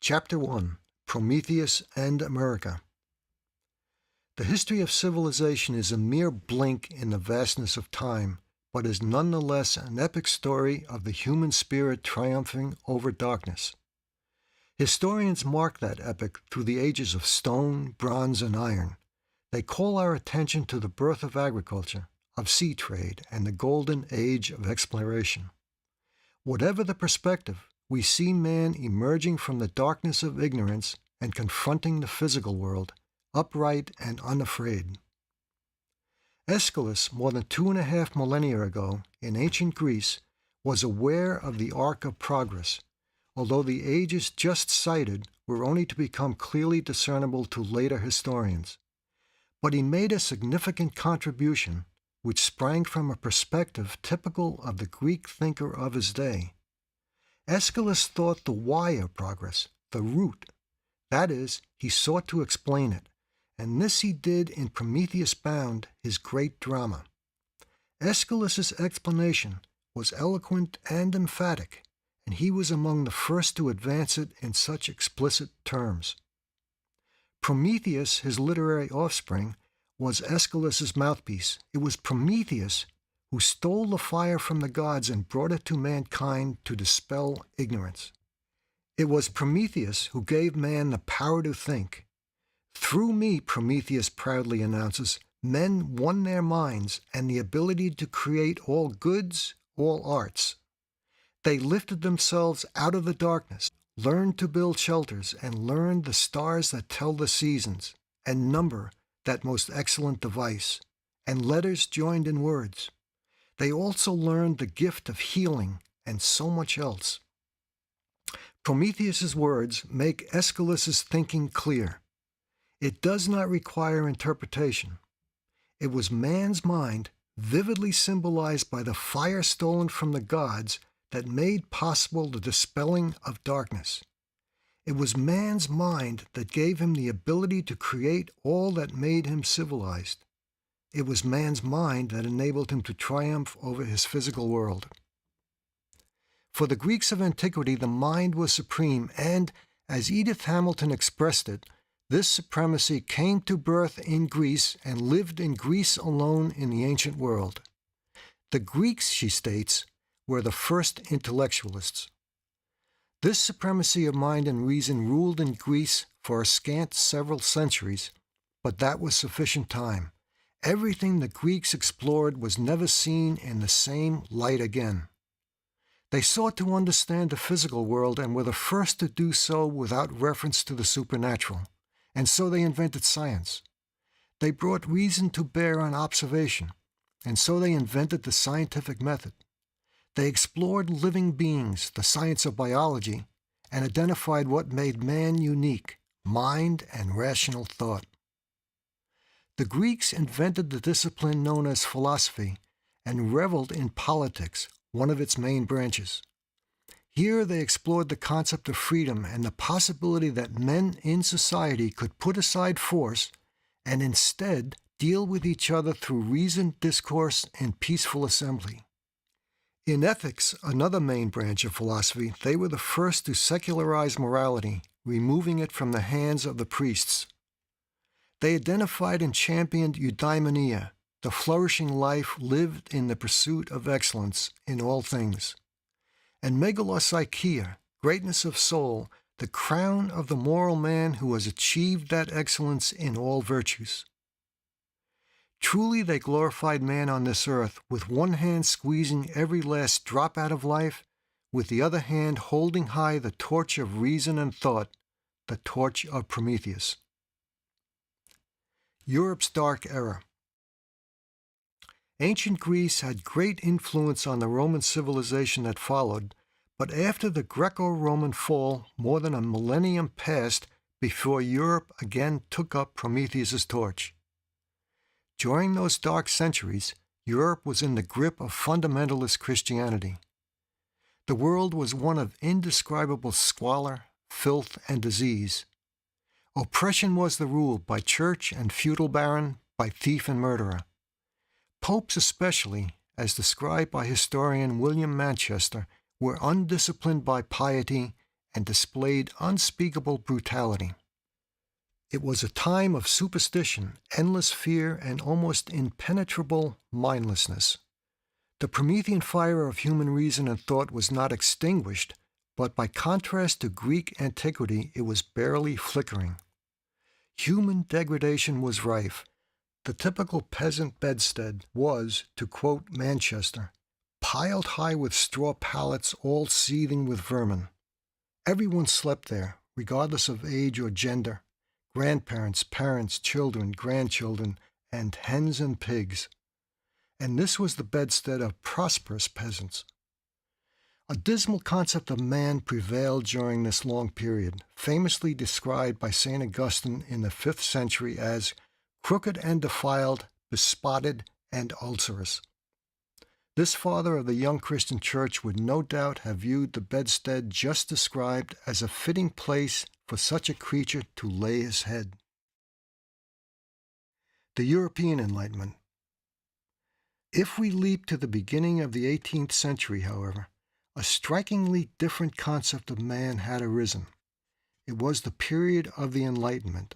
Chapter 1: Prometheus and America. The history of civilization is a mere blink in the vastness of time, but is nonetheless an epic story of the human spirit triumphing over darkness. Historians mark that epic through the ages of stone, bronze, and iron. They call our attention to the birth of agriculture, of sea trade, and the golden age of exploration. Whatever the perspective, we see man emerging from the darkness of ignorance and confronting the physical world, upright and unafraid. Aeschylus, more than 2.5 millennia ago, in ancient Greece, was aware of the arc of progress, although the ages just cited were only to become clearly discernible to later historians. But he made a significant contribution, which sprang from a perspective typical of the Greek thinker of his day. Aeschylus thought the why of progress, the root. That is, he sought to explain it, and this he did in Prometheus Bound, his great drama. Aeschylus's explanation was eloquent and emphatic, and he was among the first to advance it in such explicit terms. Prometheus, his literary offspring, was Aeschylus's mouthpiece. It was Prometheus who stole the fire from the gods and brought it to mankind to dispel ignorance. It was Prometheus who gave man the power to think. Through me, Prometheus proudly announces, men won their minds and the ability to create all goods, all arts. They lifted themselves out of the darkness, learned to build shelters, and learned the stars that tell the seasons, and number, that most excellent device, and letters joined in words. They also learned the gift of healing and so much else. Prometheus's words make Aeschylus's thinking clear. It does not require interpretation. It was man's mind, vividly symbolized by the fire stolen from the gods, that made possible the dispelling of darkness. It was man's mind that gave him the ability to create all that made him civilized. It was man's mind that enabled him to triumph over his physical world. For the Greeks of antiquity, the mind was supreme, and, as Edith Hamilton expressed it, this supremacy came to birth in Greece and lived in Greece alone in the ancient world. The Greeks, she states, were the first intellectualists. This supremacy of mind and reason ruled in Greece for a scant several centuries, but that was sufficient time. Everything the Greeks explored was never seen in the same light again. They sought to understand the physical world and were the first to do so without reference to the supernatural, and so they invented science. They brought reason to bear on observation, and so they invented the scientific method. They explored living beings, the science of biology, and identified what made man unique, mind and rational thought. The Greeks invented the discipline known as philosophy and reveled in politics, one of its main branches. Here they explored the concept of freedom and the possibility that men in society could put aside force and instead deal with each other through reasoned discourse and peaceful assembly. In ethics, another main branch of philosophy, they were the first to secularize morality, removing it from the hands of the priests. They identified and championed eudaimonia, the flourishing life lived in the pursuit of excellence in all things, and megalopsychia, greatness of soul, the crown of the moral man who has achieved that excellence in all virtues. Truly they glorified man on this earth, with one hand squeezing every last drop out of life, with the other hand holding high the torch of reason and thought, the torch of Prometheus. Europe's Dark Era. Ancient Greece had great influence on the Roman civilization that followed, but after the Greco-Roman fall, more than a millennium passed before Europe again took up Prometheus's torch. During those dark centuries, Europe was in the grip of fundamentalist Christianity. The world was one of indescribable squalor, filth, and disease. Oppression was the rule by church and feudal baron, by thief and murderer. Popes especially, as described by historian William Manchester, were undisciplined by piety and displayed unspeakable brutality. It was a time of superstition, endless fear, and almost impenetrable mindlessness. The Promethean fire of human reason and thought was not extinguished, but by contrast to Greek antiquity, it was barely flickering. Human degradation was rife. The typical peasant bedstead was, to quote Manchester, piled high with straw pallets all seething with vermin. Everyone slept there, regardless of age or gender, grandparents, parents, children, grandchildren, and hens and pigs. And this was the bedstead of prosperous peasants. A dismal concept of man prevailed during this long period, famously described by St. Augustine in the 5th century as crooked and defiled, bespotted, and ulcerous. This father of the young Christian church would no doubt have viewed the bedstead just described as a fitting place for such a creature to lay his head. The European Enlightenment. If we leap to the beginning of the 18th century, however, a strikingly different concept of man had arisen. It was the period of the Enlightenment.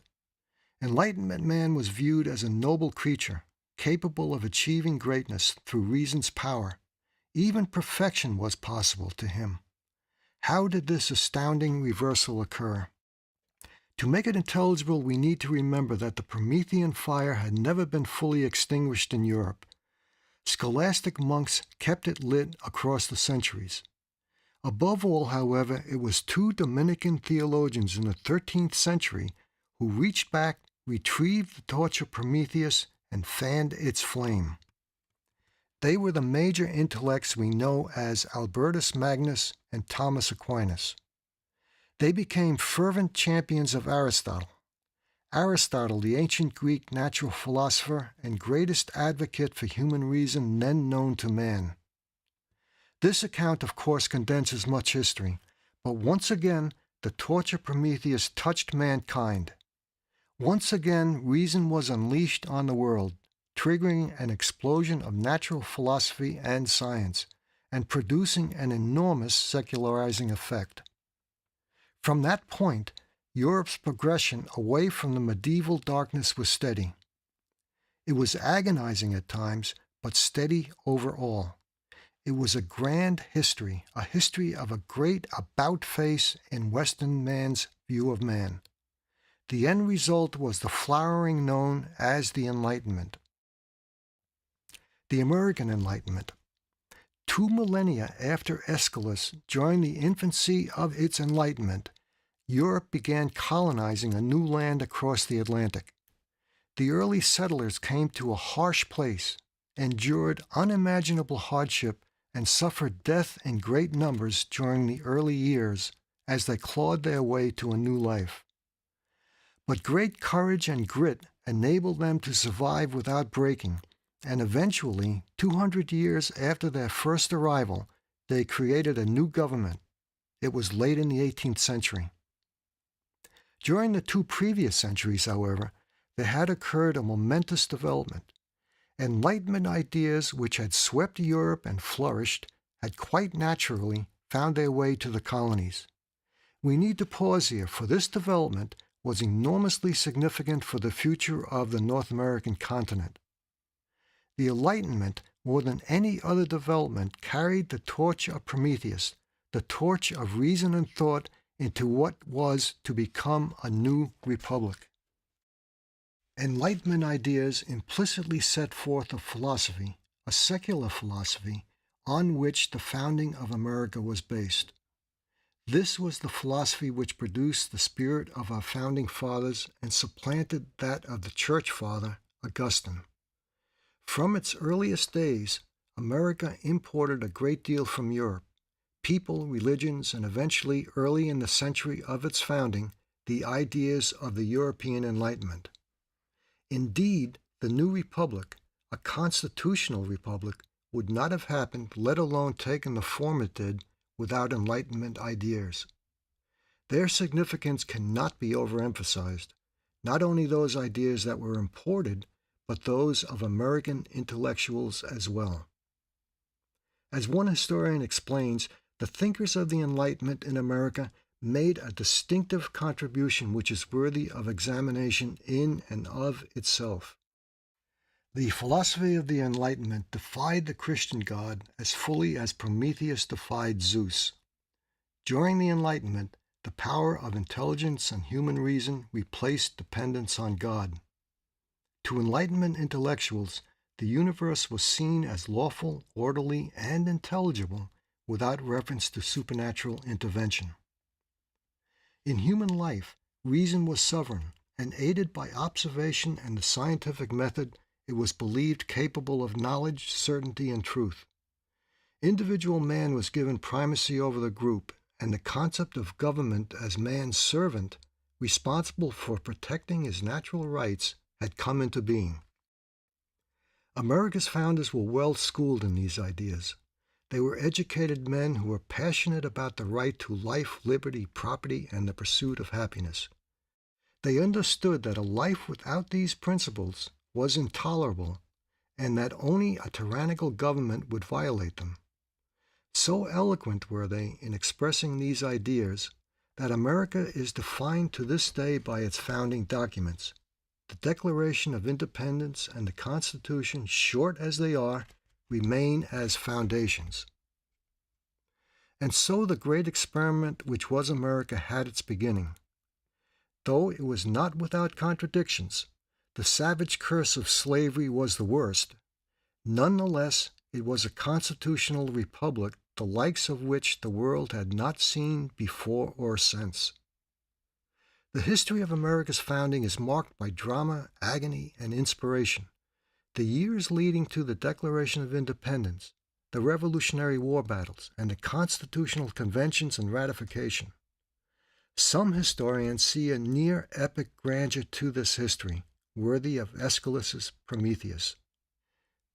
Enlightenment man was viewed as a noble creature, capable of achieving greatness through reason's power. Even perfection was possible to him. How did this astounding reversal occur? To make it intelligible, we need to remember that the Promethean fire had never been fully extinguished in Europe. Scholastic monks kept it lit across the centuries. Above all, however, it was two Dominican theologians in the 13th century who reached back, retrieved the torch of Prometheus, and fanned its flame. They were the major intellects we know as Albertus Magnus and Thomas Aquinas. They became fervent champions of Aristotle. Aristotle, the ancient Greek natural philosopher and greatest advocate for human reason then known to man. This account, of course, condenses much history, but once again, the torch of Prometheus touched mankind. Once again, reason was unleashed on the world, triggering an explosion of natural philosophy and science, and producing an enormous secularizing effect. From that point, Europe's progression away from the medieval darkness was steady. It was agonizing at times, but steady overall. It was a grand history, a history of a great about-face in Western man's view of man. The end result was the flowering known as the Enlightenment. The American Enlightenment. 2 millennia after Aeschylus, during the infancy of its enlightenment, Europe began colonizing a new land across the Atlantic. The early settlers came to a harsh place, endured unimaginable hardship, and suffered death in great numbers during the early years as they clawed their way to a new life. But great courage and grit enabled them to survive without breaking, and eventually, 200 years after their first arrival, they created a new government. It was late in the 18th century. During the 2 previous centuries, however, there had occurred a momentous development. Enlightenment ideas which had swept Europe and flourished had quite naturally found their way to the colonies. We need to pause here, for this development was enormously significant for the future of the North American continent. The Enlightenment, more than any other development, carried the torch of Prometheus, the torch of reason and thought, into what was to become a new republic. Enlightenment ideas implicitly set forth a philosophy, a secular philosophy, on which the founding of America was based. This was the philosophy which produced the spirit of our founding fathers and supplanted that of the church father, Augustine. From its earliest days, America imported a great deal from Europe, people, religions, and eventually, early in the century of its founding, the ideas of the European Enlightenment. Indeed, the new republic, a constitutional republic, would not have happened, let alone taken the form it did, without Enlightenment ideas. Their significance cannot be overemphasized, not only those ideas that were imported, but those of American intellectuals as well. As one historian explains, the thinkers of the Enlightenment in America made a distinctive contribution which is worthy of examination in and of itself. The philosophy of the Enlightenment defied the Christian God as fully as Prometheus defied Zeus. During the Enlightenment, the power of intelligence and human reason replaced dependence on God. To Enlightenment intellectuals, the universe was seen as lawful, orderly, and intelligible without reference to supernatural intervention. In human life, reason was sovereign, and aided by observation and the scientific method, it was believed capable of knowledge, certainty, and truth. Individual man was given primacy over the group, and the concept of government as man's servant, responsible for protecting his natural rights, had come into being. America's founders were well schooled in these ideas. They were educated men who were passionate about the right to life, liberty, property, and the pursuit of happiness. They understood that a life without these principles was intolerable, and that only a tyrannical government would violate them. So eloquent were they in expressing these ideas that America is defined to this day by its founding documents. The Declaration of Independence and the Constitution, short as they are, remain as foundations. And so the great experiment which was America had its beginning. Though it was not without contradictions, the savage curse of slavery was the worst. Nonetheless, it was a constitutional republic, the likes of which the world had not seen before or since. The history of America's founding is marked by drama, agony, and inspiration. The years leading to the Declaration of Independence, the Revolutionary War battles, and the constitutional conventions and ratification. Some historians see a near-epic grandeur to this history, worthy of Aeschylus's Prometheus.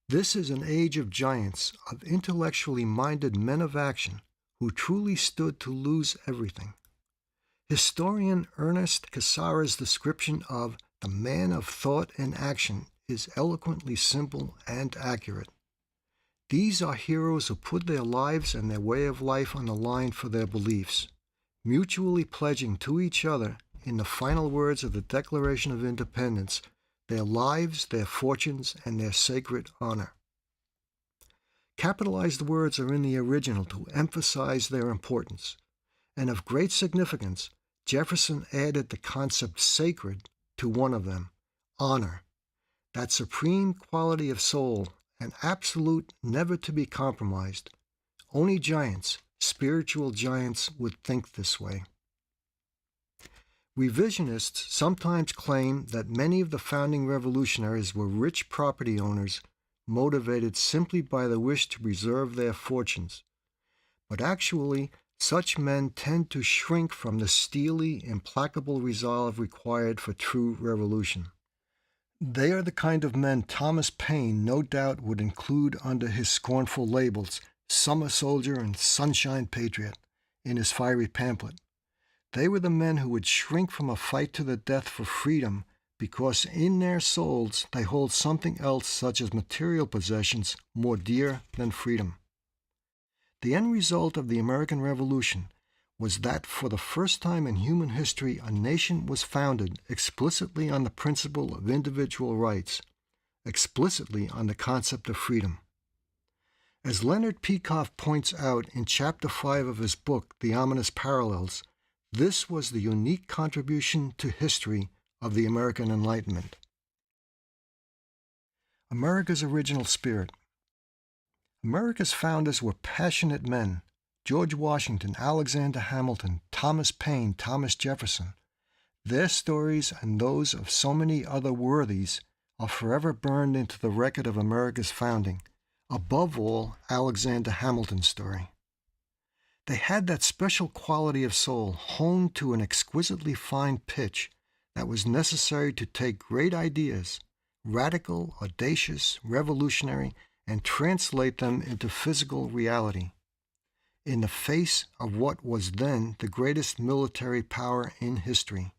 This is an age of giants, of intellectually minded men of action, who truly stood to lose everything. Historian Ernest Cassara's description of the man of thought and action is eloquently simple and accurate. These are heroes who put their lives and their way of life on the line for their beliefs, mutually pledging to each other, in the final words of the Declaration of Independence, their lives, their fortunes, and their sacred honor. Capitalized words are in the original to emphasize their importance, and of great significance, Jefferson added the concept sacred to one of them, honor, that supreme quality of soul, an absolute, never to be compromised. Only giants, spiritual giants, would think this way. Revisionists sometimes claim that many of the founding revolutionaries were rich property owners motivated simply by the wish to preserve their fortunes. But actually, such men tend to shrink from the steely, implacable resolve required for true revolution. They are the kind of men Thomas Paine no doubt would include under his scornful labels, Summer Soldier and Sunshine Patriot, in his fiery pamphlet. They were the men who would shrink from a fight to the death for freedom because in their souls they hold something else, such as material possessions, more dear than freedom. The end result of the American Revolution was that for the first time in human history a nation was founded explicitly on the principle of individual rights, explicitly on the concept of freedom. As Leonard Peikoff points out in Chapter 5 of his book, The Ominous Parallels, this was the unique contribution to history of the American Enlightenment. America's original spirit. America's founders were passionate men: George Washington, Alexander Hamilton, Thomas Paine, Thomas Jefferson. Their stories and those of so many other worthies are forever burned into the record of America's founding, above all Alexander Hamilton's story. They had that special quality of soul honed to an exquisitely fine pitch that was necessary to take great ideas, radical, audacious, revolutionary, and translate them into physical reality, in the face of what was then the greatest military power in history.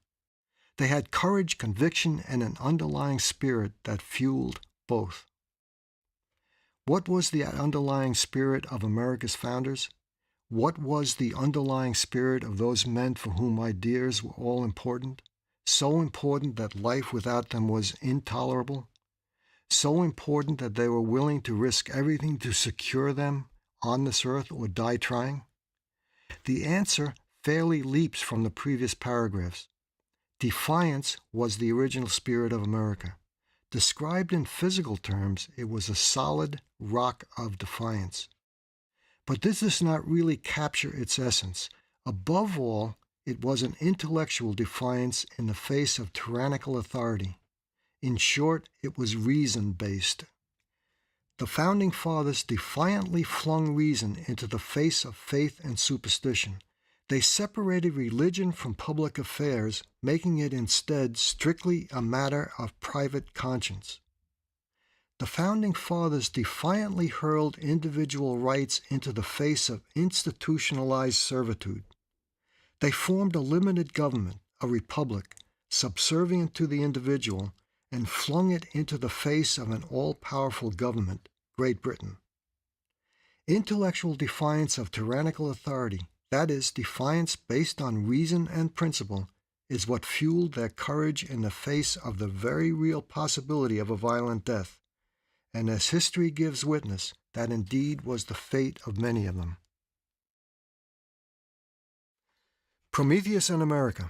They had courage, conviction, and an underlying spirit that fueled both. What was the underlying spirit of America's founders? What was the underlying spirit of those men for whom ideas were all important? So important that life without them was intolerable? So important that they were willing to risk everything to secure them on this earth or die trying? The answer fairly leaps from the previous paragraphs. Defiance was the original spirit of America. Described in physical terms, it was a solid rock of defiance. But this does not really capture its essence. Above all, it was an intellectual defiance in the face of tyrannical authority. In short, it was reason-based. The Founding Fathers defiantly flung reason into the face of faith and superstition. They separated religion from public affairs, making it instead strictly a matter of private conscience. The Founding Fathers defiantly hurled individual rights into the face of institutionalized servitude. They formed a limited government, a republic, subservient to the individual, and flung it into the face of an all-powerful government, Great Britain. Intellectual defiance of tyrannical authority, that is, defiance based on reason and principle, is what fueled their courage in the face of the very real possibility of a violent death. And as history gives witness, that indeed was the fate of many of them. Prometheus and America.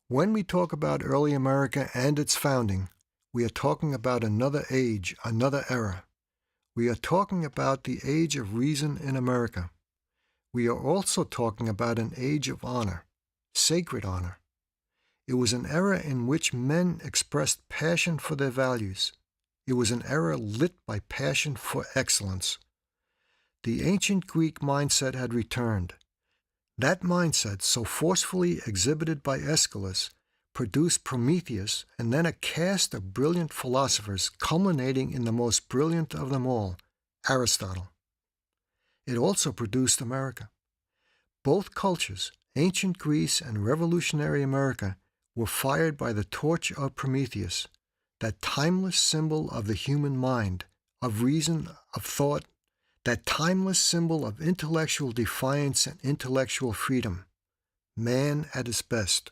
When we talk about early America and its founding, we are talking about another age, another era. We are talking about the age of reason in America. We are also talking about an age of honor, sacred honor. It was an era in which men expressed passion for their values. It was an era lit by passion for excellence. The ancient Greek mindset had returned. That mindset, so forcefully exhibited by Aeschylus, produced Prometheus and then a cast of brilliant philosophers culminating in the most brilliant of them all, Aristotle. It also produced America. Both cultures, ancient Greece and revolutionary America, were fired by the torch of Prometheus, that timeless symbol of the human mind, of reason, of thought, that timeless symbol of intellectual defiance and intellectual freedom, man at his best.